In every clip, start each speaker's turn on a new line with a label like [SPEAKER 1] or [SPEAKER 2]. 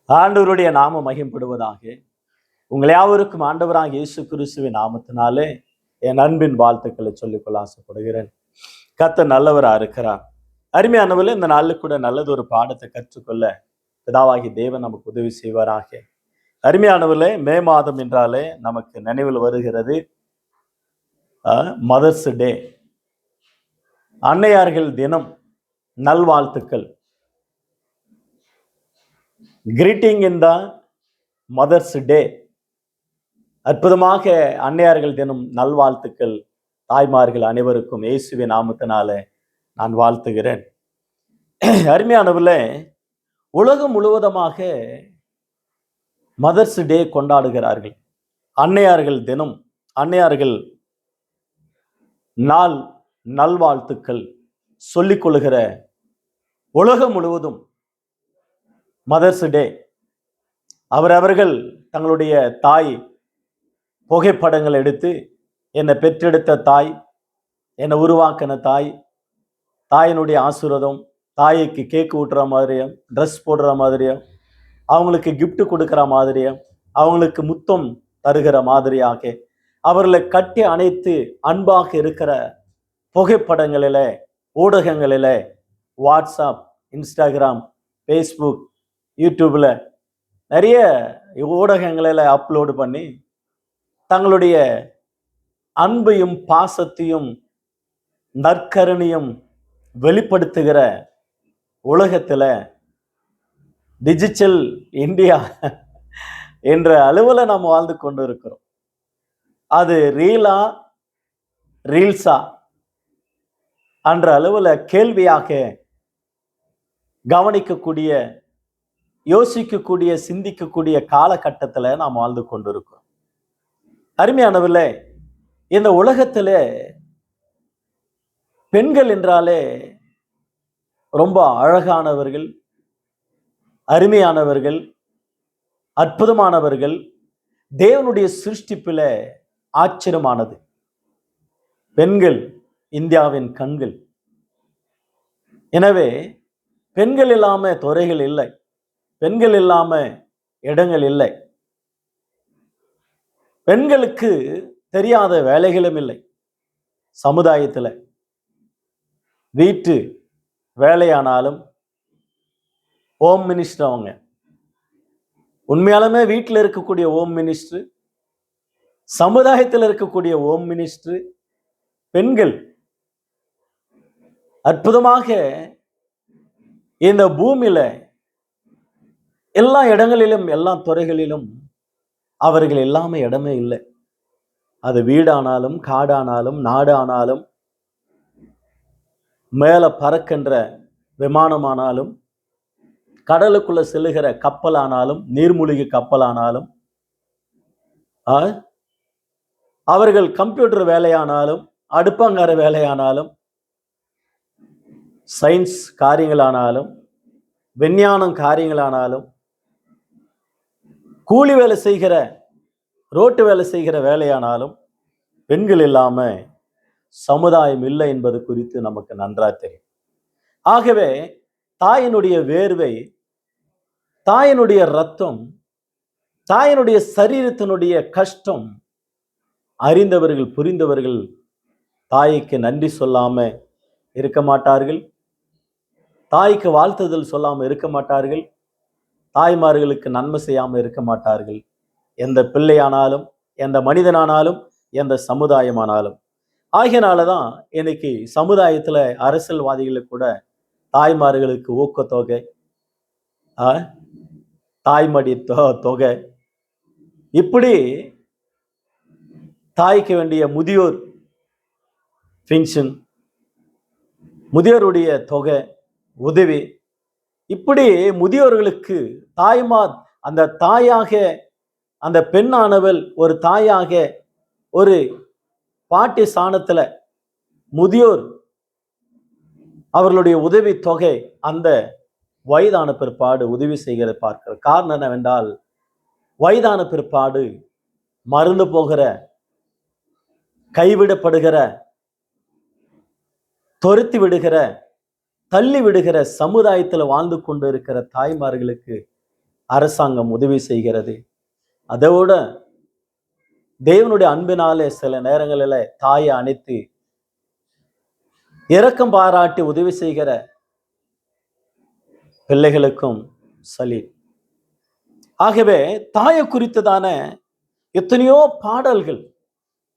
[SPEAKER 1] ஆண்டவருடைய நாம மகிம்படுவதாக. உங்கள் யாவருக்கும் ஆண்டவராக இயேசு கிறிஸ்துவின் நாமத்தினாலே என் அன்பின் வாழ்த்துக்களை சொல்லிக்கொள்ள ஆசைப்படுகிறேன். கர்த்தர் நல்லவரா இருக்கிறார். அருமையானவர்களே, இந்த நாளில் கூட நல்லது ஒரு பாடத்தை கற்றுக்கொள்ள பிதாவாகி தேவன் நமக்கு உதவி செய்வாராக. அருமையானவர்களே, மே மாதம் என்றாலே நமக்கு நினைவில் வருகிறது மதர்ஸ் டே, அன்னையார்கள் தினம். நல்வாழ்த்துக்கள். கிரீட்டிங் இன் த மதர்ஸ் டே. அற்புதமாக அன்னையார்கள் தினம் நல்வாழ்த்துக்கள். தாய்மார்கள் அனைவருக்கும் இயேசுவின் நாமத்தினால நான் வாழ்த்துகிறேன். அருமையானவர்களே, உலகம் முழுவதுமாக மதர்ஸ் டே கொண்டாடுகிறார்கள். அன்னையார்கள் தினம், அன்னையார்கள் நாள் நல்வாழ்த்துக்கள் சொல்லிக் கொள்ளுகிற உலகம் முழுவதும் மதர்ஸ் டே. அவர்கள் தங்களுடைய தாய் புகைப்படங்கள் எடுத்து, என்னை பெற்றெடுத்த தாய், என்னை உருவாக்கின தாய், தாயினுடைய ஆசீர்வாதம், தாய்க்கு கேக்கு ஊட்டுற மாதிரியும், ட்ரெஸ் போடுற மாதிரியும், அவங்களுக்கு கிஃப்ட் கொடுக்குற மாதிரியும், அவங்களுக்கு முத்தம் தருகிற மாதிரியாக அவர்களை கட்டி அணைத்து அன்பாக இருக்கிற புகைப்படங்களில், ஊடகங்களில், வாட்ஸ்அப், இன்ஸ்டாகிராம், ஃபேஸ்புக், யூடியூப்பில் நிறைய ஊடகங்களில் அப்லோடு பண்ணி தங்களுடைய அன்பையும் பாசத்தையும் நற்கருணையும் வெளிப்படுத்துகிற உலகத்தில் டிஜிட்டல் இந்தியா என்ற அளவில் நாம் வாழ்ந்து கொண்டு இருக்கிறோம். அது ரீல்ஸா என்ற அளவில் கேள்வியாக கவனிக்கக்கூடிய, யோசிக்கக்கூடிய, சிந்திக்கக்கூடிய காலகட்டத்தில் நாம் வாழ்ந்து கொண்டிருக்கிறோம். அருமையானவர்களே, இந்த உலகத்தில் பெண்கள் என்றாலே ரொம்ப அழகானவர்கள், அருமையானவர்கள், அற்புதமானவர்கள், தேவனுடைய சிருஷ்டிப்பில் ஆச்சரியமானது. பெண்கள் இந்தியாவின் கண்கள். எனவே பெண்கள் இல்லாம துறைகள் இல்லை, பெண்கள் இல்லாம இடங்கள் இல்லை, பெண்களுக்கு தெரியாத வேலைகளும் இல்லை. சமுதாயத்தில் வீட்டு வேலையானாலும் ஹோம் மினிஸ்டர், அவங்க உண்மையாலுமே வீட்டில் இருக்கக்கூடிய ஹோம் மினிஸ்டர், சமுதாயத்தில் இருக்கக்கூடிய ஹோம் மினிஸ்டர் பெண்கள். அற்புதமாக இந்த பூமியில எல்லா இடங்களிலும், எல்லா துறைகளிலும் அவர்கள் இல்லாம இடமே இல்லை. அது வீடானாலும், காடானாலும், நாடு ஆனாலும், மேல பறக்கின்ற விமானமானாலும், கடலுக்குள்ள செல்லுகிற கப்பலானாலும், நீர்மூழ்கி கப்பலானாலும், அவர்கள் கம்ப்யூட்டர் வேலையானாலும், அடுப்பங்கார வேலையானாலும், சயின்ஸ் காரியங்களானாலும், விஞ்ஞானம் காரியங்களானாலும், கூலி வேலை செய்கிற, ரோட்டு வேலை செய்கிற வேலையானாலும், பெண்கள் இல்லாம சமுதாயம் இல்லை என்பது குறித்து நமக்கு நன்றாக தெரியும். ஆகவே தாயினுடைய வேர்வை, தாயினுடைய ரத்தம், தாயினுடைய சரீரத்தினுடைய கஷ்டம் அறிந்தவர்கள், புரிந்தவர்கள் தாய்க்கு நன்றி சொல்லாம இருக்க மாட்டார்கள். தாய்க்கு வாழ்த்துதல் சொல்லாம இருக்க மாட்டார்கள். தாய்மார்களுக்கு நன்மை செய்யாமல் இருக்க மாட்டார்கள். எந்த பிள்ளையானாலும், எந்த மனிதனானாலும், எந்த சமுதாயமானாலும். ஆகையினாலதான் இன்னைக்கு சமுதாயத்துல அரசியல்வாதிகளுக்கு கூட தாய்மார்களுக்கு ஊக்கத்தொகை, தாய்மடி தொகை, இப்படி தாய்க்கு வேண்டிய முதியோர் பென்ஷன், முதியோருடைய தொகை, உதவி, இப்படி முதியோர்களுக்கு தாய்மார், அந்த தாயாக, அந்த பெண்ணானவள் ஒரு தாயாக, ஒரு பாட்டி சாணத்துல முதியோர் அவர்களுடைய உதவி தொகை அந்த வயதான பிற்பாடு உதவி செய்கிற பார்க்கிற காரணம் என்னவென்றால், வயதான பிற்பாடு மறந்து போகிற, கைவிடப்படுகிற, தொருத்தி விடுகிற, தள்ளி விடுகிற சமுதாயத்தில் வாழ்ந்து கொண்டு இருக்கிற தாய்மார்களுக்கு அரசாங்கம் உதவி செய்கிறது. அதோட தேவனுடைய அன்பினாலே சில நேரங்களில் தாயை அணைத்து இரக்கம் பாராட்டி உதவி செய்கிற பிள்ளைகளுக்கும் சலி. ஆகவே தாயை குறித்ததான எத்தனையோ பாடல்கள்,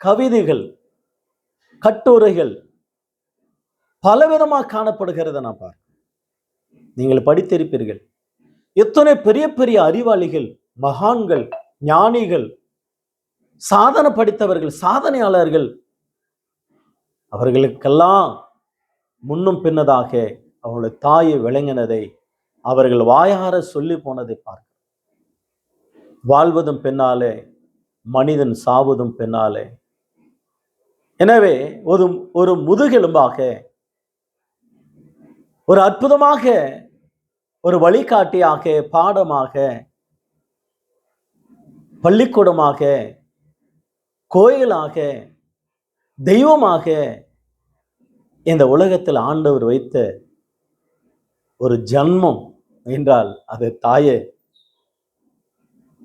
[SPEAKER 1] கவிதைகள், கட்டுரைகள் பலவிதமாக காணப்படுகிறத நான் பார்க்கிறேன். நீங்கள் படித்திருப்பீர்கள். எத்தனை பெரிய பெரிய அறிவாளிகள், மகான்கள், ஞானிகள், சாதனை படித்தவர்கள், சாதனையாளர்கள், அவர்களுக்கெல்லாம் முன்னும் பின்னதாக அவங்களுடைய தாயை விளங்கினதை அவர்கள் வாயார சொல்லி போனதை பார்க்க. வாழ்வதும் பின்னாலே, மனிதன் சாவதும் பின்னாலே. எனவே ஒரு முதுகெலும்பாக, ஒரு அற்புதமாக, ஒரு வழிகாட்டியாக, பாடமாக, பள்ளிக்கூடமாக, கோயிலாக, தெய்வமாக இந்த உலகத்தில் ஆண்டவர் வைத்த ஒரு ஜன்மம் என்றால் அது தாயே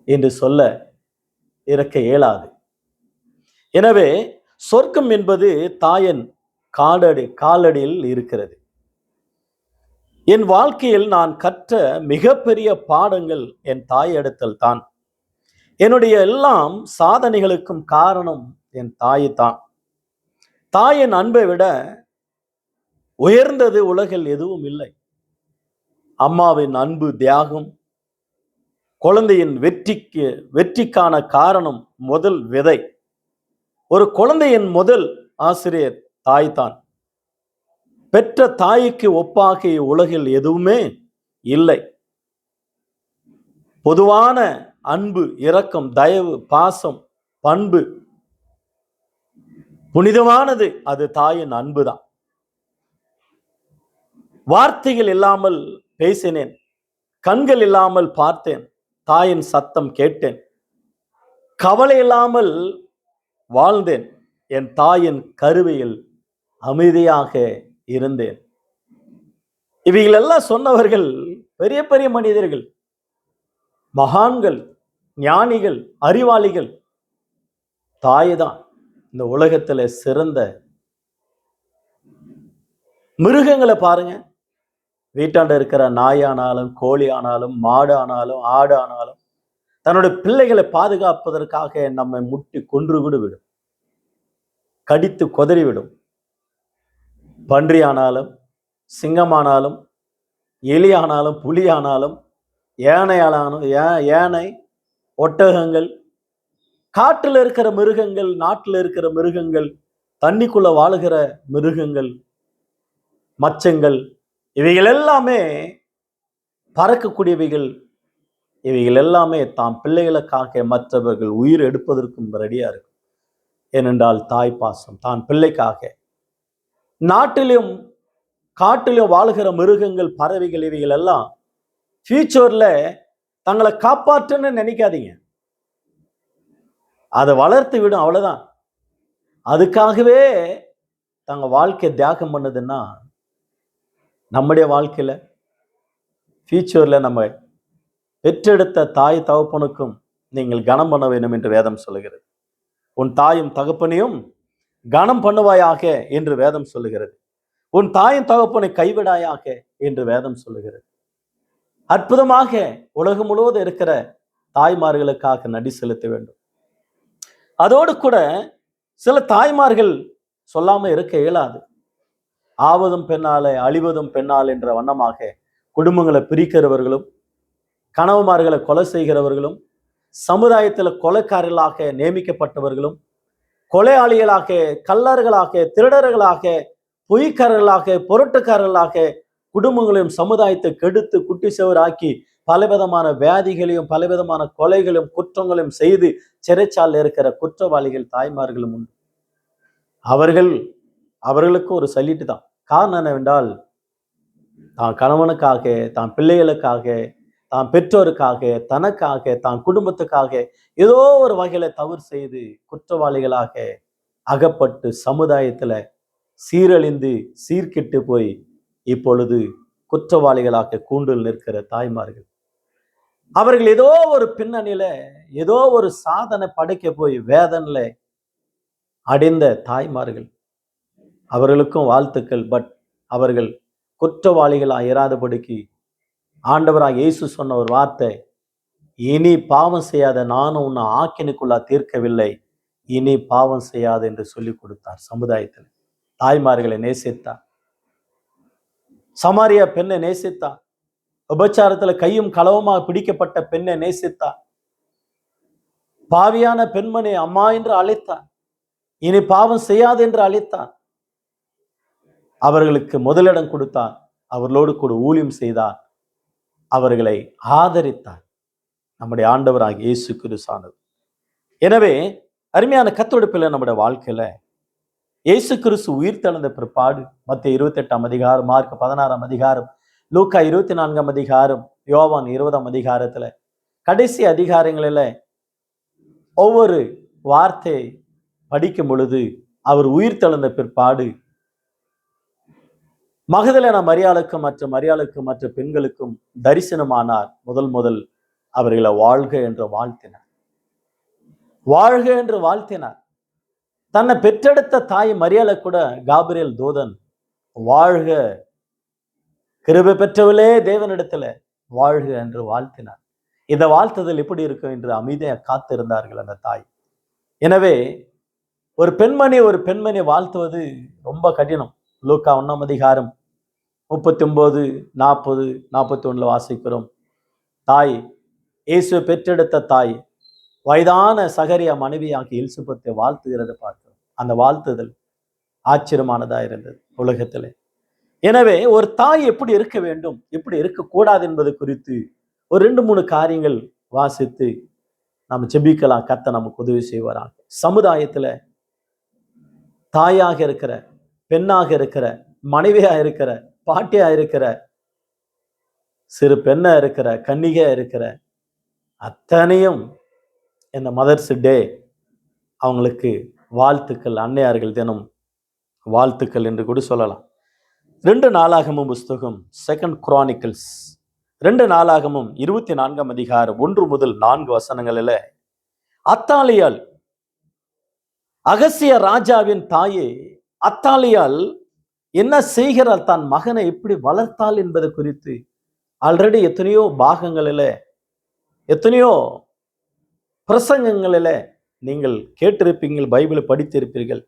[SPEAKER 1] என்று சொல்ல இருக்க இயலாது. எனவே சொர்க்கம் என்பது தாயின் காலடியில் இருக்கிறது. என் வாழ்க்கையில் நான் கற்ற மிகப்பெரிய பாடங்கள் என் தாயிடத்தில் தான். என்னுடைய எல்லாம் சாதனைகளுக்கும் காரணம் என் தாய் தான். தாயின் அன்பை விட உயர்ந்தது உலகில் எதுவும் இல்லை. அம்மாவின் அன்பு, தியாகம், குழந்தையின் வெற்றிக்கான காரணம் முதல் விதை. ஒரு குழந்தையின் முதல் ஆசிரியர் தாய் தான். பெற்ற தாய்க்கு ஒப்பாக உலகில் எதுவுமே இல்லை. பொதுவான அன்பு, இரக்கம், தயவு, பாசம், பண்பு புனிதமானது அது தாயின் அன்புதான். வார்த்தைகள் இல்லாமல் பேசினேன், கண்கள் இல்லாமல் பார்த்தேன், தாயின் சத்தம் கேட்டேன், கவலை இல்லாமல் வாழ்ந்தேன், என் தாயின் கருவையில் அமைதியாக இருந்தேன். இவைகள் எல்லாம் சொன்னவர்கள் பெரிய பெரிய மனிதர்கள், மகான்கள், ஞானிகள், அறிவாளிகள். தாய்தான் இந்த உலகத்துல சிறந்த. மிருகங்களை பாருங்க, வீட்டாண்ட இருக்கிற நாயானாலும், கோழி ஆனாலும், மாடு ஆனாலும், ஆடு ஆனாலும் தன்னுடைய பிள்ளைகளை பாதுகாப்பதற்காக நம்மை முட்டி கொன்று கூட விடும், கடித்து கொதறிவிடும். பன்றி ஆனாலும், சிங்கமானாலும், எலி ஆனாலும், புலி ஆனாலும், யானை, ஒட்டகங்கள், காட்டில் இருக்கிற மிருகங்கள், நாட்டில் இருக்கிற மிருகங்கள், தண்ணிக்குள்ள வாழுகிற மிருகங்கள், மச்சங்கள், இவைகள் எல்லாமே பறக்கக்கூடியவைகள். இவைகள் எல்லாமே தாம் பிள்ளைகளுக்காக மற்றவர்கள் உயிர் எடுப்பதற்கும் ரெடியா இருக்கும். ஏனென்றால் தாய் பாசம். தான் பிள்ளைக்காக. நாட்டிலும் காட்டிலும் வாழுகிற மிருகங்கள், பறவைகள், இவைகள் எல்லாம் ஃபியூச்சர்ல தங்களை காப்பாற்றுன்னு நினைக்காதீங்க. அதை வளர்த்து விடும், அவ்வளவுதான். அதுக்காகவே தங்க வாழ்க்கையை தியாகம் பண்ணுதுன்னா, நம்முடைய வாழ்க்கையில ஃபியூச்சர்ல நம்ம பெற்றெடுத்த தாய் தகப்பனுக்கும் நீங்கள் கனம் பண்ண வேண்டும் என்று வேதம் சொல்லுகிறது. உன் தாயும் தகப்பனையும் கனம் பண்ணுவாயாக என்று வேதம் சொல்லுகிறது. உன் தாயின் தகப்பனை கைவிடாயாக என்று வேதம் சொல்லுகிறது. அற்புதமாக உலகம் முழுவதும் இருக்கிற தாய்மார்களுக்காக நடி செலுத்த வேண்டும். அதோடு கூட சில தாய்மார்கள் சொல்லாம இருக்க இயலாது. ஆவதும் பெண்ணாலே, அழிவதும் பெண்ணால் என்ற வண்ணமாக குடும்பங்களை பிரிக்கிறவர்களும், கணவன்மார்களை கொலை செய்கிறவர்களும், சமுதாயத்தில் கொலைக்காரர்களாக நியமிக்கப்பட்டவர்களும், கொலையாளிகளாக, கள்ளர்களாக, திருடர்களாக, பொய்க்காரர்களாக, புரட்டுக்காரர்களாக குடும்பங்களையும் சமுதாயத்தை கெடுத்து குட்டி செவராக்கி பலவிதமான வியாதிகளையும் பலவிதமான கொலைகளையும் குற்றங்களையும் செய்து சிறைச்சாலையில் இருக்கிற குற்றவாளிகள் தாய்மார்களும் உண்டு. அவர்களுக்கு ஒரு சல்யூட் தான். காரணம் என்னவென்றால், தான் கணவனுக்காக, தான் பிள்ளைகளுக்காக, தான் பெற்றோருக்காக, தனக்காக, தான் குடும்பத்துக்காக ஏதோ ஒரு வகையில தவறு செய்து குற்றவாளிகளாக அகப்பட்டு சமுதாயத்துல சீரழிந்து சீர்கெட்டு போய் இப்பொழுது குற்றவாளிகளாக கூண்டில் நிற்கிற தாய்மார்கள். அவர்கள் ஏதோ ஒரு பின்னணியில ஏதோ ஒரு சாதனை படைக்க போய் வேதனையில அடைந்த தாய்மார்கள், அவர்களுக்கும் வாழ்த்துக்கள். பட் அவர்கள் குற்றவாளிகளாக இராதபடிக்கு ஆண்டவராக இயேசு சொன்ன ஒரு வார்த்தை, இனி பாவம் செய்யாத, நானும் உன்னை ஆக்கினைக்குள்ளா தீர்க்கவில்லை, இனி பாவம் செய்யாது என்று சொல்லிக் கொடுத்தார். சமுதாயத்தில் தாய்மார்களை நேசித்தார். சமாரியா பெண்ணை நேசித்தார். உபச்சாரத்துல கையும் களவுமாக பிடிக்கப்பட்ட பெண்ணை நேசித்தார். பாவியான பெண்மணி அம்மா என்று அழைத்தார். இனி பாவம் செய்யாது என்று அழைத்தார். அவர்களுக்கு முதலிடம் கொடுத்தார். அவர்களோடு கூட ஊழியம் செய்தார். அவர்களை ஆதரித்தார். நம்முடைய ஆண்டவராக இயேசு கிறிஸ்துவானது. எனவே அருமையான கர்த்தருடைய பிள்ளை, நம்முடைய வாழ்க்கையில இயேசு கிறிஸ்து உயிர் தெழுந்த பிற்பாடு மத்தேயு 28ஆம் அதிகாரம், மார்க் 16ஆம் அதிகாரம், லூக்கா 24ஆம் அதிகாரம், யோவான் 20ஆம் அதிகாரத்துல கடைசி அதிகாரங்களில ஒவ்வொரு வார்த்தை படிக்கும் பொழுது அவர் உயிர் தெழுந்த பிற்பாடு மகதலேனா மரியாளுக்கும் மற்ற பெண்களுக்கும் தரிசனமானார். முதல் அவர்களை வாழ்க என்று வாழ்த்தினார். வாழ்க என்று வாழ்த்தினார். தன்னை பெற்றெடுத்த தாய் மரியாளை கூட காபிரியேல் தூதன் வாழ்க, கிருபை பெற்றவளே தேவனிடத்துல வாழ்க என்று வாழ்த்தினார். இந்த வாழ்த்துதல் எப்படி இருக்கும் என்று அமைதியாக காத்திருந்தார்கள் அந்த தாய். எனவே ஒரு பெண்மணி வாழ்த்துவது ரொம்ப கடினம். லூக்கா 1ஆம் அதிகாரம் 39, 40, 41 வாசிக்கிறோம். தாய், இயேசுவை பெற்றெடுத்த தாய் வயதான சகரியா மனைவியாகிய எலிசபெத்தை வாழ்த்துகிறதை பார்க்கிறோம். அந்த வாழ்த்துதல் ஆச்சரியமானதா இருந்தது உலகத்திலே. எனவே ஒரு தாய் எப்படி இருக்க வேண்டும், எப்படி இருக்கக்கூடாது என்பது குறித்து ஒரு 2-3 காரியங்கள் வாசித்து நம்ம ஜெபிக்கலாம். கர்த்தர் நமக்கு உதவி செய்வாராக. சமுதாயத்துல தாயாக இருக்கிற, பெண்ணாக இருக்கிற, மனைவியா இருக்கிற, பாட்டியா இருக்கிற, சிறு பெண்ணா இருக்கிற, கன்னிகையா இருக்கிற அத்தனையும் இந்த மதர்ஸ் டே அவங்களுக்கு வாழ்த்துக்கள், அன்னையார்கள் தினம் வாழ்த்துக்கள் என்று கூட சொல்லலாம். 2 நாளாகமும் புஸ்தகம், 2 Chronicles 2 நாளாகமும் 24ஆம் அதிகாரம் 1 முதல் 4 வசனங்களில அத்தாலியாள், அகசிய ராஜாவின் தாயே அத்தாலியாள் என்ன செய்கிறாள், தன் மகனை எப்படி வளர்த்தாள் என்பது குறித்து ஆல்ரெடி எத்தனையோ பாகங்களில, எத்தனையோ பிரசங்கங்களில நீங்கள் கேட்டிருப்பீங்கள், பைபிளை படித்திருப்பீர்கள்.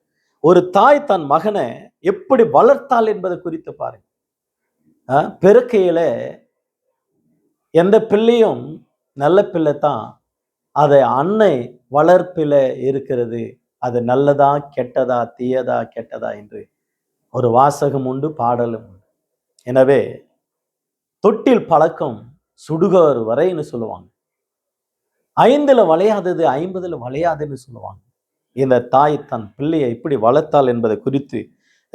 [SPEAKER 1] ஒரு தாய் தன் மகனை எப்படி வளர்த்தாள் என்பது குறித்து பாருங்க. பெருக்கையில எந்த பிள்ளையும் நல்ல பிள்ளை தான், அதை அன்னை வளர்ப்பில இருக்கிறது. அது நல்லதா கெட்டதா, தீயதா கெட்டதா என்று ஒரு வாசகம் உண்டு, பாடலும் உண்டு. எனவே தொட்டில் பழக்கம் சுடுகார் வரைன்னு சொல்லுவாங்க. 5ல் வளையாதது 50ல் வளையாதுன்னு சொல்லுவாங்க. இந்த தாய் தன் பிள்ளையை இப்படி வளர்த்தாள் என்பதை குறித்து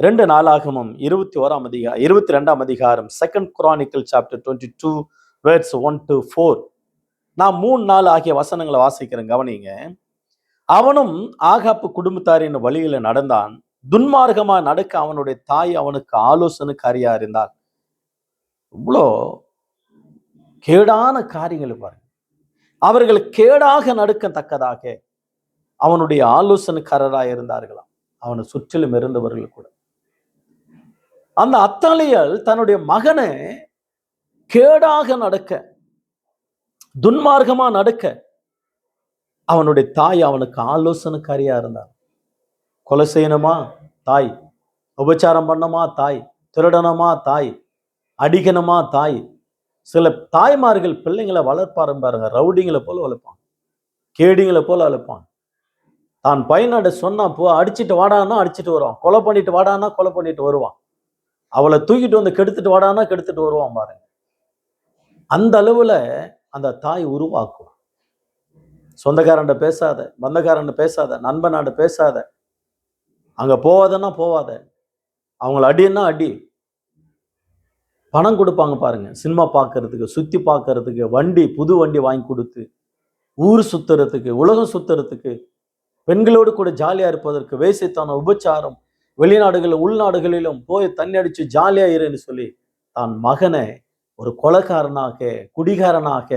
[SPEAKER 1] 2 நாளாகமும் 22ஆம் அதிகாரம் 2 Chronicles chapter 22 verse 1 to 4 நான் 3-4 ஆகிய வசனங்களை வாசிக்கிறேன், கவனிங்க. அவனும் ஆகாப்பு குடும்பத்தாரின் வழியில நடந்தான். துன்மார்க்கமா நடக்க அவனுடைய தாய் அவனுக்கு ஆலோசனைக்காரியா இருந்தாள். இவ்வளோ கேடான காரியங்களை பாருங்க. அவர்கள் கேடாக நடக்கத்தக்கதாக அவனுடைய ஆலோசனைக்காரராக இருந்தார்களாம், அவனை சுற்றிலும் இருந்தவர்கள் கூட. அந்த அத்தாலியாள் தன்னுடைய மகனை கேடாக நடக்க, துன்மார்க்கமா நடக்க அவனுடைய தாய் அவனுக்கு ஆலோசனைக்காரியா இருந்தார். கொலை செய்யணுமா தாய், உபச்சாரம் பண்ணணுமா தாய், திருடணுமா தாய், அடிக்கணுமா தாய். சில தாய்மார்கள் பிள்ளைங்களை வளர்ப்பாரு பாருங்க, ரவுடிங்களை போல வளர்ப்பாங்க, கேடிங்களை போல வளர்ப்பாங்க. தான் பையனோட சொன்னா போ, அடிச்சுட்டு வாடானா அடிச்சுட்டு வருவான், கொலை பண்ணிட்டு வாடானா கொலை பண்ணிட்டு வருவான், அவளை தூக்கிட்டு வந்து கெடுத்துட்டு வாடானா கெடுத்துட்டு வருவான் பாருங்க. அந்த அளவுல அந்த தாய் உருவாக்குவான். சொந்தக்காரன்ட்ட பேசாத, பந்தக்காரன் பேசாத, நண்பனாண்ட பேசாத, அங்க போவாதன்னா போவாத, அவங்கள அடின்னா அடி. பணம் கொடுப்பாங்க பாருங்க, சினிமா பார்க்கறதுக்கு, சுத்தி பார்க்கறதுக்கு, வண்டி, புது வண்டி வாங்கி கொடுத்து, ஊர் சுத்துறதுக்கு, உலகம் சுத்துறதுக்கு, பெண்களோடு கூட ஜாலியா இருப்பதற்கு, வேசித்தனம், உபச்சாரம், வெளிநாடுகளில் உள்நாடுகளிலும் போய் தண்ணி அடிச்சு ஜாலியா இருன்னு சொல்லி தான் மகனை ஒரு கொலைக்காரனாக, குடிகாரனாக,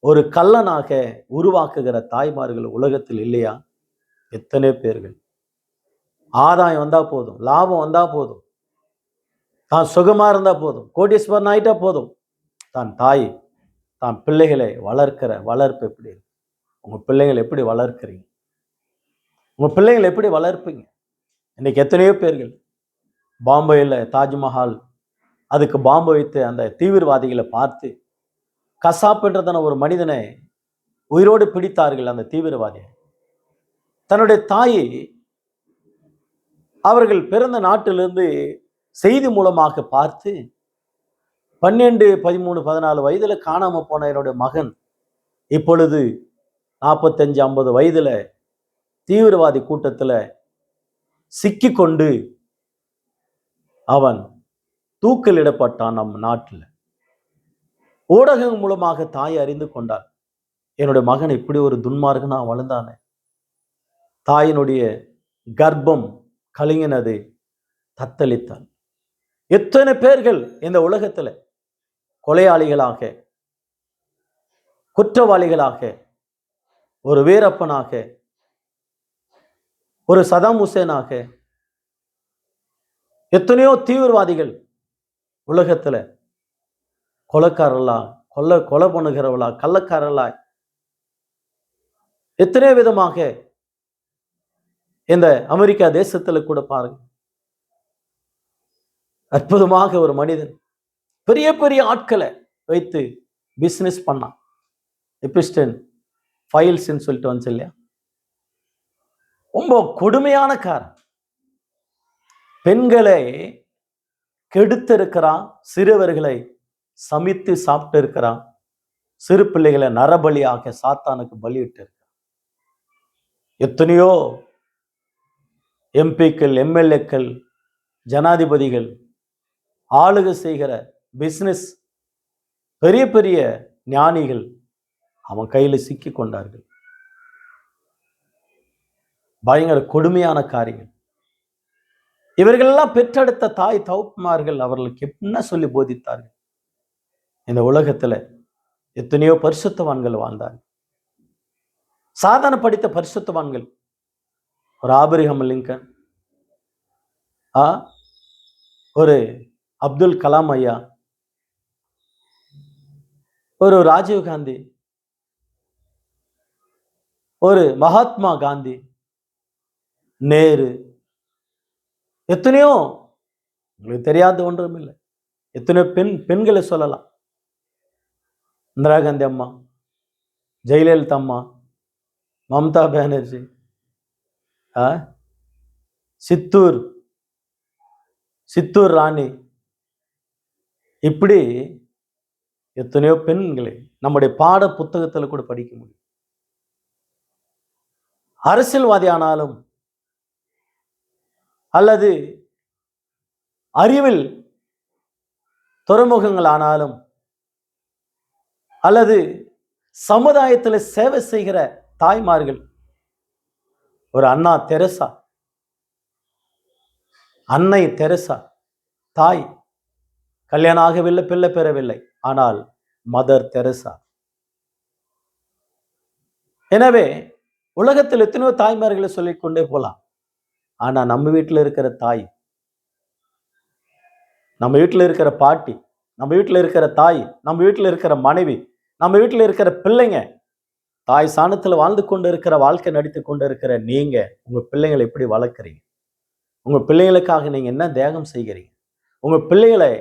[SPEAKER 1] ஒரு கள்ளனாக உருவாக்குகிற தாய்மார்கள் உலகத்தில் இல்லையா? எத்தனை பேர்கள். ஆதாயம் வந்தா போதும், லாபம் வந்தா போதும், தான் சுகமா இருந்தா போதும், கோடீஸ்வரன் ஆயிட்டா போதும், தான் தாய் தான் பிள்ளைகளை வளர்க்கிற வளர்ப்பு எப்படி இருக்கு? உங்க பிள்ளைகளை எப்படி வளர்க்கிறீங்க? உங்க பிள்ளைகளை எப்படி வளர்ப்பீங்க? இன்னைக்கு எத்தனையோ பேர்கள் பாம்பேயில் தாஜ்மஹால் அதுக்கு பாம்பு வைத்து அந்த தீவிரவாதிகளை பார்த்து கசாப்புன்றதான ஒரு மனிதனை உயிரோடு பிடித்தார்கள். அந்த தீவிரவாதி தன்னுடைய தாயை அவர்கள் பிறந்த நாட்டிலிருந்து செய்தி மூலமாக பார்த்து 12, 13, 14 வயதுல காணாம போன என்னுடைய மகன் இப்பொழுது 45, 50 வயதுல தீவிரவாதி கூட்டத்துல சிக்கி கொண்டு அவன் தூக்கிலிடப்பட்டான். நம் நாட்டில் ஊடகம் மூலமாக தாய் அறிந்து கொண்டார், என்னுடைய மகன் இப்படி ஒரு துன்மார்கனா வளர்ந்தானே. தாயினுடைய கர்ப்பம் கலங்கினது, தத்தளித்தான். எத்தனை பேர்கள் இந்த உலகத்துல கொலையாளிகளாக, குற்றவாளிகளாக, ஒரு வீரப்பனாக, ஒரு சதாம் ஹுசேனாக, எத்தனையோ தீவிரவாதிகள் உலகத்துல கொலைக்காரர்களா, கொலை பண்ணுகிறவளா, கள்ளக்காரர்களா, எத்தனை விதமாக இந்த அமெரிக்கா தேசத்துல கூட பாருங்க, அற்புதமாக ஒரு மனிதன் பெரிய பெரிய ஆட்களை வைத்து பிசினஸ் பண்ணான். எபிஸ்டன் ஃபைல்ஸ் சொல்லிட்டு வந்து இல்லையா, ரொம்ப கொடுமையான காரம். பெண்களை கெடுத்து இருக்கிறான், சிறுவர்களை சமைத்து சாப்பிட்டு இருக்கிறான், சிறு பிள்ளைகளை நரபலியாக சாத்தானுக்கு பலியிட்டு இருக்கிறான். எத்தனையோ எம்பிக்கள், எம்எல்ஏக்கள், ஜனாதிபதிகள், ஆளுகை செய்கிற பிசினஸ் பெரிய பெரிய ஞானிகள் அவன் கையில சிக்கி கொண்டார்கள். பயங்கர கொடுமையான காரியங்கள். இவர்களெல்லாம் பெற்றெடுத்த தாய் தகப்பன்மார்கள் அவர்களுக்கு என்ன சொல்லி போதித்தார்கள்? இந்த உலகத்துல எத்தனையோ பரிசுத்தவான்கள் வாழ்ந்தார்கள், சாதனை படித்த பரிசுத்தவான்கள். ஒரு ஆபிரகாம் லிங்கன், ஒரு அப்துல் கலாம் ஐயா, ஒரு ராஜீவ் காந்தி, ஒரு மகாத்மா காந்தி, நேரு, எத்தனையோ உங்களுக்கு தெரியாத ஒன்றும் இல்லை. எத்தனையோ பெண்களை சொல்லலாம். இந்திரா காந்தி அம்மா, ஜெயலலிதா அம்மா, மம்தா பானர்ஜி, சித்தூர் ராணி, இப்படி எத்தனையோ பெண்களை நம்முடைய பாட புத்தகத்தில் கூட படிக்க முடியும். அரசியல்வாதி ஆனாலும் அல்லது அறிவில் துறைமுகங்கள் ஆனாலும் அல்லது சமுதாயத்தில் சேவை செய்கிற தாய்மார்கள், ஒரு அண்ணா தெரசா, அன்னை தெரசா தாய், கல்யாணம் ஆகவில்லை, பிள்ளை பெறவில்லை, ஆனால் மதர் தெரசா. எனவே உலகத்தில் எத்தனையோ தாய்மார்களை சொல்லிக்கொண்டே போலாம். ஆனா நம்ம வீட்டில் இருக்கிற தாய், நம்ம வீட்டில் இருக்கிற பாட்டி, நம்ம வீட்டில் இருக்கிற தாய், நம்ம வீட்டில் இருக்கிற மனைவி, நம்ம வீட்டில் இருக்கிற பிள்ளைங்க, தாய் சாணத்தில் வாழ்ந்து கொண்டு இருக்கிற, வாழ்க்கை நடித்து கொண்டு இருக்கிற நீங்க உங்க பிள்ளைங்களை எப்படி வளர்க்குறீங்க? உங்க பிள்ளைகளுக்காக நீங்க என்ன தியாகம் செய்கிறீங்க? உங்க பிள்ளைகளை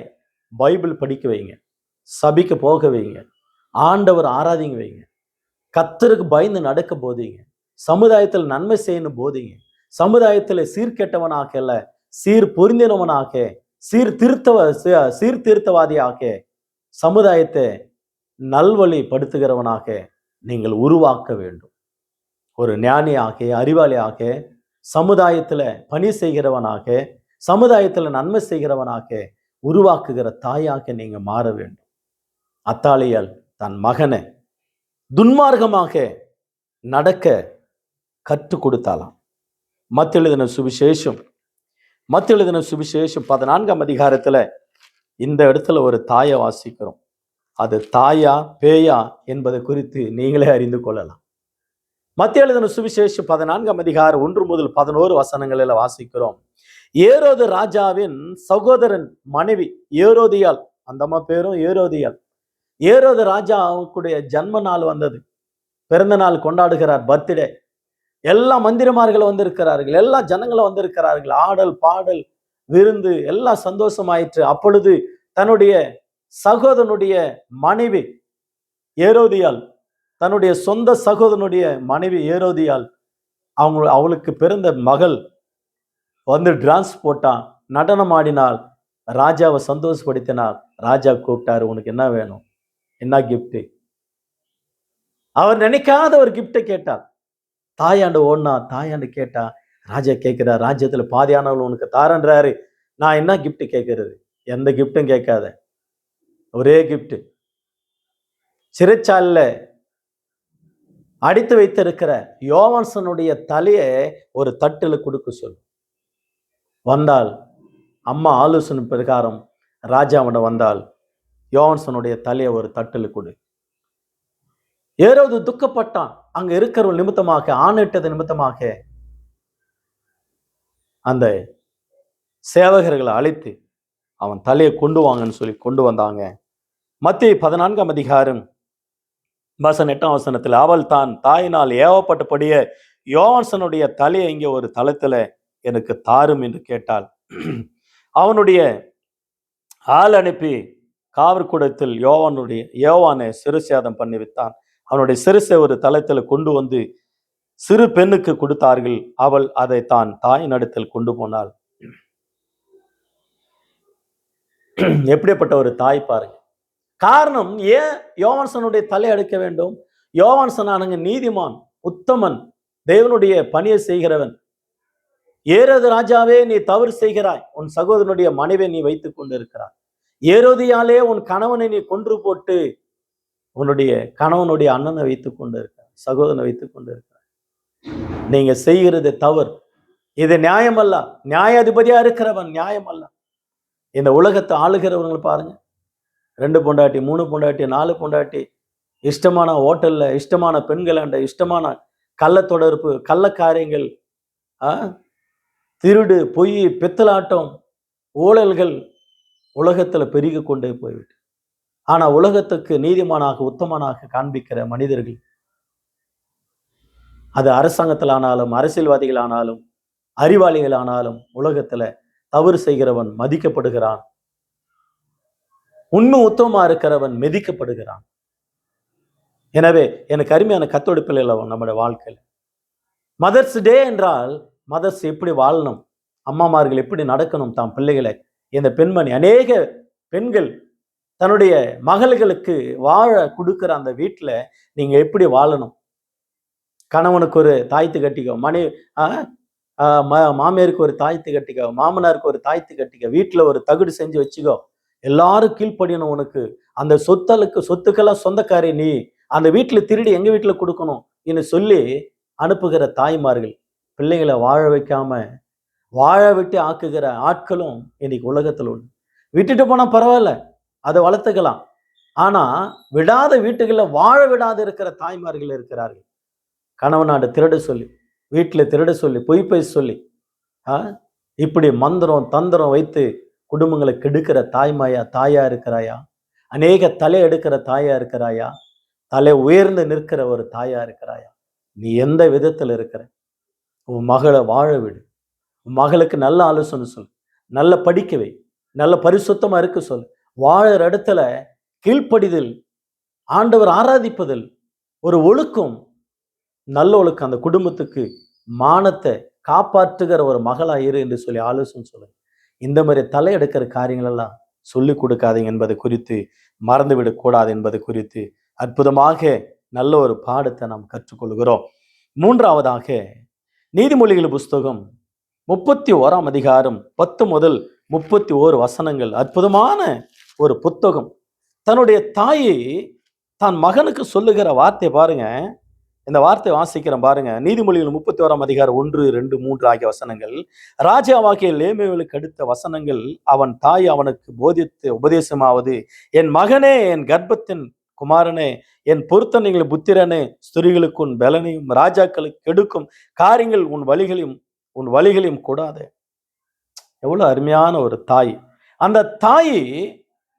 [SPEAKER 1] பைபிள் படிக்க வைங்க, சபைக்கு போக வைங்க, ஆண்டவர் ஆராதிங்க வைங்க, கர்த்தருக்கு பயந்து நடக்க போதீங்க, சமுதாயத்தில் நன்மை செய்யணும் போதீங்க, சமுதாயத்தில் சீர்கெட்டவனாக அல்ல, சீர் பொருந்தினவனாக, சீர்திருத்தவாதியாக, சமுதாயத்தை நல்வழிப்படுத்துகிறவனாக நீங்கள் உருவாக்க வேண்டும். ஒரு ஞானியாக, அறிவாளியாக, சமுதாயத்துல பணி செய்கிறவனாக, சமுதாயத்துல நன்மை செய்கிறவனாக உருவாக்குகிற தாயாக நீங்க மாற வேண்டும். அத்தாலியால் தன் மகனை துன்மார்க்கமாக நடக்க கற்றுக் கொடுத்தாலாம். மத்தேயு எழுதின சுவிசேஷம் 14ஆம் அதிகாரத்துல இந்த இடத்துல ஒரு தாயை வாசிக்கிறோம். அது தாயா பேயா என்பதை குறித்து நீங்களே அறிந்து கொள்ளலாம். மத்திய எழுதின சுவிசேஷம் 14ஆம் அதிகாரம் 1 முதல் 11 வசனங்களில் வாசிக்கிறோம். ஏரோது ராஜாவின் சகோதரன் மனைவி ஏரோதியாள், அந்த அம்மா பேரும் ஏரோதியாள். ஏரோது ராஜாவுக்குடைய ஜன்ம நாள் வந்தது, பிறந்த நாள் கொண்டாடுகிறார், பர்த்டே. எல்லா மந்திரமார்கள் வந்திருக்கிறார்கள், எல்லா ஜனங்களும் வந்திருக்கிறார்கள். ஆடல் பாடல் விருந்து எல்லாம் சந்தோஷமாயிற்று. அப்பொழுது தன்னுடைய சகோதரனுடைய மனைவி ஏரோதியாள், தன்னுடைய சொந்த சகோதரனுடைய மனைவி ஏரோதியாள், அவளுக்கு பிறந்த மகள் வந்து டான்ஸ் போட்டான், நடனம் ஆடினாள், ராஜாவை சந்தோஷப்படுத்தினாள். ராஜா கூப்பிட்டாரு, உனக்கு என்ன வேணும், என்ன கிஃப்ட்? அவர் நினைக்காத ஒரு கிஃப்டை கேட்டார். தாயாண்டு ஓடினா, தாயாண்டு கேட்டா. ராஜா கேட்கிறார், ராஜ்யத்துல பாதியானவள் உனக்கு தாரன்றாரு, நான் என்ன கிஃப்ட் கேட்கறது? எந்த கிஃப்டும் கேட்காத, ஒரே கிஃப்ட், சிறைச்சாலையில அடித்து வைத்திருக்கிற யோவான்சனுடைய தலையை ஒரு தட்டுல கொடுக்க சொல்லு. வந்தால் அம்மா ஆலோசனை பிரகாரம் ராஜாவிட வந்தால் யோவான்சனுடைய தலையை ஒரு தட்டுல கொடு. ஏரோது துக்கப்பட்டான். அங்க இருக்கிறவள் நிமித்தமாக, ஆணையிட்டது நிமித்தமாக அந்த சேவகர்களை அழைத்து அவன் தலையை கொண்டு வாங்கன்னு சொல்லி கொண்டு வந்தாங்க. மத்திய 14ஆம் அதிகாரம் 8ஆம் வசனத்தில், அவள் தான் தாயினால் ஏவப்பட்டபடியே யோவான்சனுடைய தலையை இங்கே ஒரு தளத்துல எனக்கு தாரும் என்று கேட்டாள். அவனுடைய ஆள் அனுப்பி காவற்கூடத்தில் யோவானை சிறுசேதம் பண்ணி விட்டான். அவனுடைய சிறுசை ஒரு தளத்துல கொண்டு வந்து சிறு பெண்ணுக்கு கொடுத்தார்கள். அவள் அதை தான் தாயின் இடத்தில் கொண்டு போனாள். எப்படிப்பட்ட ஒரு தாய் பாருங்க. காரணம், ஏன் யோவான்சனுடைய தலை அடைக்க வேண்டும்? யோவான்சனானங்க நீதிமான், உத்தமன், தேவனுடைய பணியை செய்கிறவன். ஏரோது ராஜாவே, நீ தவறு செய்கிறாய், உன் சகோதரனுடைய மனைவியை நீ வைத்துக் கொண்டு இருக்கிறாய். ஏரோதியாலே உன் கணவனை நீ கொன்று போட்டு உன்னுடைய கணவனுடைய அண்ணனை வைத்துக் கொண்டு இருக்க, சகோதரனை வைத்துக் கொண்டு இருக்க. நீங்க செய்கிறது தவறு, இது நியாயம் அல்ல. நியாயாதிபதியா இருக்கிறவன் நியாயம் அல்ல. இந்த உலகத்தை ஆளுகிறவங்களை பாருங்க, 2 பொண்டாட்டி 3 பொண்டாட்டி 4 பொண்டாட்டி, இஷ்டமான ஹோட்டல்ல இஷ்டமான பெண்களாண்ட இஷ்டமான கள்ள தொடர்பு, கள்ள காரியங்கள், திருடு, பொய், பித்தலாட்டம், ஊழல்கள் உலகத்துல பெருகி கொண்டே போய்விட்டு. ஆனா உலகத்துக்கு நீதிமானாக உத்தமனாக காண்பிக்கிற மனிதர்கள், அது அரசாங்கத்தில் ஆனாலும் அரசியல்வாதிகள் ஆனாலும் அறிவாளிகள் ஆனாலும், உலகத்துல தவறு செய்கிறவன் மதிக்கப்படுகிறான், உண்மை உத்தமமா இருக்கிறவன் மெதிக்கப்படுகிறான். எனவே எனக்கு அருமையான கத்தோலிக்க பிள்ளைகள், நம்முடைய வாழ்க்கையில் மதர்ஸ் டே என்றால் மதர்ஸ் எப்படி வாழணும், அம்மாமார்கள் எப்படி நடக்கணும் தாம் பிள்ளைகளை. இந்த பெண்மணி, அநேக பெண்கள் தன்னுடைய மகள்களுக்கு வாழ கொடுக்கிற அந்த வீட்டில் நீங்க எப்படி வாழணும்? கணவனுக்கு ஒரு தாய்த்து கட்டிக்கோ, மாமியாருக்கு ஒரு தாய்த்து கட்டிக்கோ, மாமனாருக்கு ஒரு தாய்த்து கட்டிக்கோ, வீட்டில் ஒரு தகுடு செஞ்சு வச்சுக்கோ, எல்லாரும் கீழ்ப்படியணும் உனக்கு, அந்த சொத்துக்கெல்லாம் சொந்தக்காரி நீ, அந்த வீட்டில் திருடி எங்க வீட்டில் கொடுக்கணும் என்று சொல்லி அனுப்புகிற தாய்மார்கள் பிள்ளைங்களை வாழ வைக்காம வாழ விட்டு ஆக்குகிற ஆட்களும் இன்னைக்கு உலகத்தில் உண்டு. விட்டுட்டு போனா பரவாயில்ல, அதை வளர்த்துக்கலாம். ஆனா விடாத வீட்டுகளில் வாழ விடாது இருக்கிற தாய்மார்கள் இருக்கிறார்கள். கணவனாடு திருட சொல்லி, வீட்டில் திருட சொல்லி, பொய் சொல்லி, இப்படி மந்திரம் தந்திரம் வைத்து குடும்பங்களை கெடுக்கிற தாயா இருக்கிறாயா? அநேக தலை எடுக்கிற தாயா இருக்கிறாயா? தலை உயர்ந்து நிற்கிற ஒரு தாயா இருக்கிறாயா? நீ எந்த விதத்தில் இருக்கிற? உன் மகளை வாழ விடு, உன் மகளுக்கு நல்ல ஆலோசனை சொல், நல்ல படிக்கவை, நல்ல பரிசுத்தமா இருக்க சொல். வாழற இடத்துல கீழ்ப்படிதல், ஆண்டவர் ஆராதிப்பதில் ஒரு ஒழுக்கம், நல்ல ஒழுக்கம், அந்த குடும்பத்துக்கு மானத்தை காப்பாற்றுகிற ஒரு மகளா இரு என்று சொல்லி ஆலோசனை சொல்லுங்க. இந்த மாதிரி தலை எடுக்கிற காரியங்கள் எல்லாம் சொல்லிக் கொடுக்காதீங்க என்பதை குறித்து, மறந்துவிடக் கூடாது என்பதை குறித்து அற்புதமாக நல்ல ஒரு பாடத்தை நாம் கற்றுக்கொள்கிறோம். 3ஆவதாக நீதிமொழிகள் புஸ்தகம் 31ஆம் அதிகாரம் 10 முதல் 31 வசனங்கள். அற்புதமான ஒரு புத்தகம். தன்னுடைய தாயை தான் மகனுக்கு சொல்லுகிற வார்த்தை பாருங்க, இந்த வார்த்தை வாசிக்கிறேன் பாருங்க. நீதிமொழிகள் 31 அதிகாரம் 1, 2, 3 ஆகிய வசனங்கள். ராஜாவாகிய லேமேயுவுக்கு அடுத்த வசனங்கள். அவன் தாய் அவனுக்கு போதித்து உபதேசமாவது, என் மகனே, என் கர்ப்பத்தின் குமாரனே, என் பொருத்தனைகள் புத்திரனே, ஸ்திரீகளுக்கு உன் பலனையும் ராஜாக்களுக்கு கெடுக்கும் காரியங்கள் உன் வழிகளையும் கூடாது. எவ்வளவு அருமையான ஒரு தாய். அந்த தாய்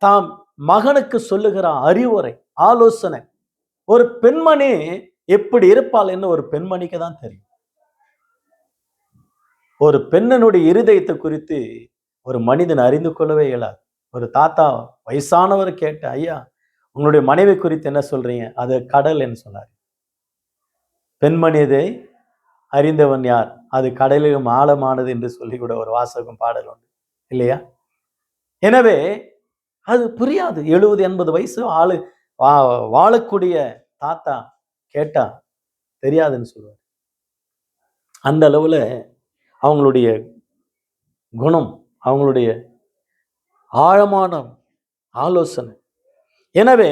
[SPEAKER 1] தாம் மகனுக்கு சொல்லுகிற அறிவுரை, ஆலோசனை. ஒரு பெண்மணி எப்படி இருப்பாள் என்று ஒரு பெண்மணிக்கு தான் தெரியும். ஒரு பெண்ணனுடைய இருதயத்தை குறித்து ஒரு மனிதன் அறிந்து கொள்ளவே இயலாது. ஒரு தாத்தா வயசானவர் கேட்ட, ஐயா உங்களுடைய மனைவி குறித்து என்ன சொல்றீங்க? அது கடல் என்று சொன்னார். பெண்மணியதை அறிந்தவன் யார்? அது கடலிலும் ஆழமானது என்று சொல்லி கூட ஒரு வாசகம் பாடல் உண்டு இல்லையா? எனவே அது புரியாது. 70-80 வயசு வாழக்கூடிய தாத்தா கேட்டா தெரியாதுன்னு சொல்லுவார். அந்த அளவுல அவங்களுடைய குணம், அவங்களுடைய ஆழமான ஆலோசனை. எனவே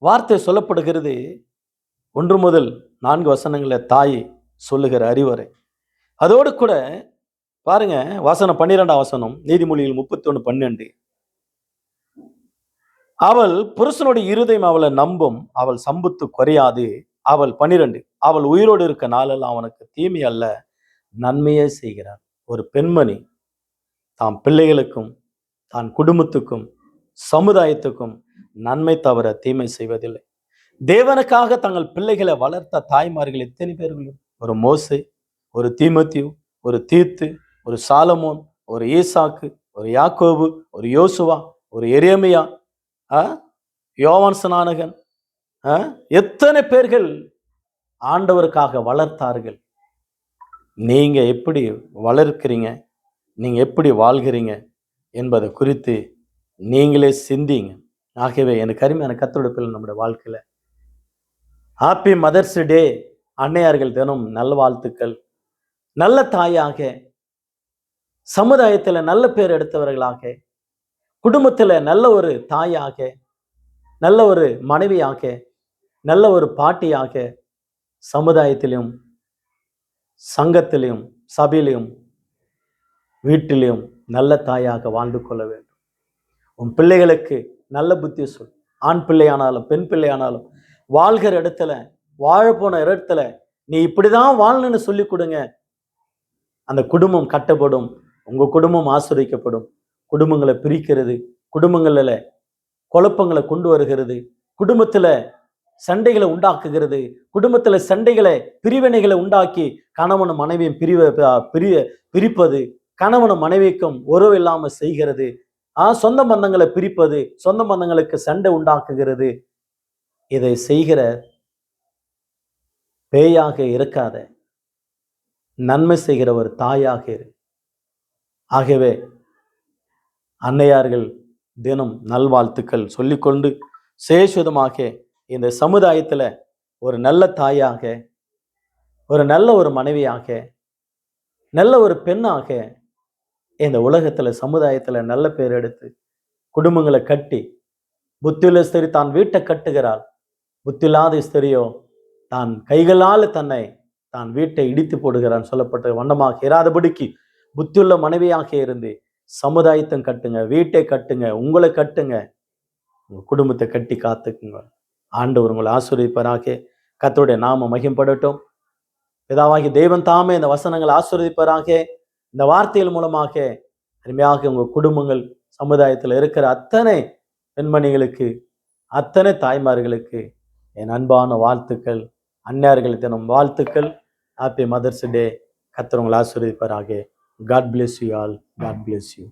[SPEAKER 1] வார்த்தை சொல்லப்படுகிறது 1 முதல் 4 வசனங்கள தாய் சொல்லுகிற அறிவுரை. அதோடு கூட பாருங்க, வசனம் 12 வசனம், நீதிமொழிகள் 31:12. அவள் புருஷனுடைய இருதயம் அவளை நம்பும், அவள் சம்புத்து குறையாது. அவள் 12, அவள் உயிரோடு இருக்க நாளெல்லாம் அவனுக்கு தீமை அல்ல, நன்மையே செய்கிறார். ஒரு பெண்மணி தாம் பிள்ளைகளுக்கும் தான் குடும்பத்துக்கும் சமுதாயத்துக்கும் நன்மை தவிர தீமை செய்வதில்லை. தேவனுக்காக தங்கள் பிள்ளைகளை வளர்த்த தாய்மார்கள் எத்தனை பேர்கள்? ஒரு மோசே, ஒரு தீமோத்தேயு, ஒரு தீத்து, ஒரு சாலமோன், ஒரு ஈசாக்கு, ஒரு யாக்கோபு, ஒரு யோசுவா, ஒரு எரேமியா, யோவான் ஸ்நானகன், எத்தனை பேர்கள் ஆண்டவருக்காக வளர்த்தார்கள். நீங்க எப்படி வளர்க்கிறீங்க, நீங்க எப்படி வாழ்கிறீங்க என்பதை குறித்து நீங்களே சிந்திங்க. ஆகவே எனக்கு அருமையான கர்த்தருடைய பிள்ளை, நம்முடைய வாழ்க்கையில ஹாப்பி மதர்ஸ் டே. அன்னையார்கள் தினம் நல்வாழ்த்துக்கள். நல்ல தாயாக, சமுதாயத்தில் நல்ல பேர் எடுத்தவர்களாக, குடும்பத்தில் நல்ல ஒரு தாயாக, நல்ல ஒரு மனைவியாக, நல்ல ஒரு பாட்டியாக, சமுதாயத்திலும் சங்கத்திலும் சபையிலும் வீட்டிலும் நல்ல தாயாக வாழ்ந்து கொள்ள வேண்டும். உன் பிள்ளைகளுக்கு நல்ல புத்தி சொல். ஆண் பிள்ளையானாலும் பெண் பிள்ளையானாலும் வாழ்கிற இடத்துல, வாழ போன இடத்துல நீ இப்படிதான் வாழணும்னு சொல்லி கொடுங்க. அந்த குடும்பம் கட்டப்படும், உங்க குடும்பம் ஆசிரியக்கப்படும். குடும்பங்களை பிரிக்கிறது, குடும்பங்கள்ல குழப்பங்களை கொண்டு வருகிறது, குடும்பத்துல சண்டைகளை உண்டாக்குகிறது, குடும்பத்துல சண்டைகளை பிரிவினைகளை உண்டாக்கி கணவனும் மனைவியும் பிரிப்பது, கணவனும் மனைவிக்கும் உறவு இல்லாம செய்கிறது, சொந்த பந்தங்களை பிரிப்பது, சொந்த பந்தங்களுக்கு சண்டை உண்டாக்குகிறது. இதை செய்கிற பேயாக இருக்காத, நன்மை செய்கிற ஒரு தாயாக இரு. ஆகவே அன்னையார்கள் தினம் நல்வாழ்த்துக்கள் சொல்லிக்கொண்டு, சேஷதமாக இந்த சமுதாயத்துல ஒரு நல்ல தாயாக, ஒரு நல்ல ஒரு மனைவியாக, நல்ல ஒரு பெண்ணாக இந்த உலகத்துல சமுதாயத்துல நல்ல பேர் எடுத்து குடும்பங்களை கட்டி, புத்தியுள்ள ஸ்திரீ தான் வீட்டை கட்டுகிறாள், புத்தியில்லாத ஸ்திரியோ தான் கைகளால் தான் வீட்டை இடித்து போடுகிறான் சொல்லப்பட்ட வண்ணமாக இராதபடிக்கு புத்தியுள்ள மனைவியாக இருந்து சமுதாயத்தை கட்டுங்க, வீட்டை கட்டுங்க, உங்களை கட்டுங்க, உங்க குடும்பத்தை கட்டி காத்துக்குங்க. ஆண்டவர் உங்களை ஆசீர்வதிப்பாராக. கர்த்தருடைய நாமம் மகிமைப்படட்டும். பிதாவாகிய தேவன் தாமே இந்த வசனங்களை ஆசீர்வதிப்பாராக. இந்த வார்த்தைகள் மூலமாக அருமையாக உங்க குடும்பங்கள், சமுதாயத்தில் இருக்கிற அத்தனை பெண்மணிகளுக்கு, அத்தனை தாய்மார்களுக்கு என் அன்பான வாழ்த்துக்கள். அன்னையர்கள் தினம் வாழ்த்துக்கள். Happy mother's day. கர்த்தர் உங்களை ஆசீர்வதிப்பாராக. God bless you all. God bless you.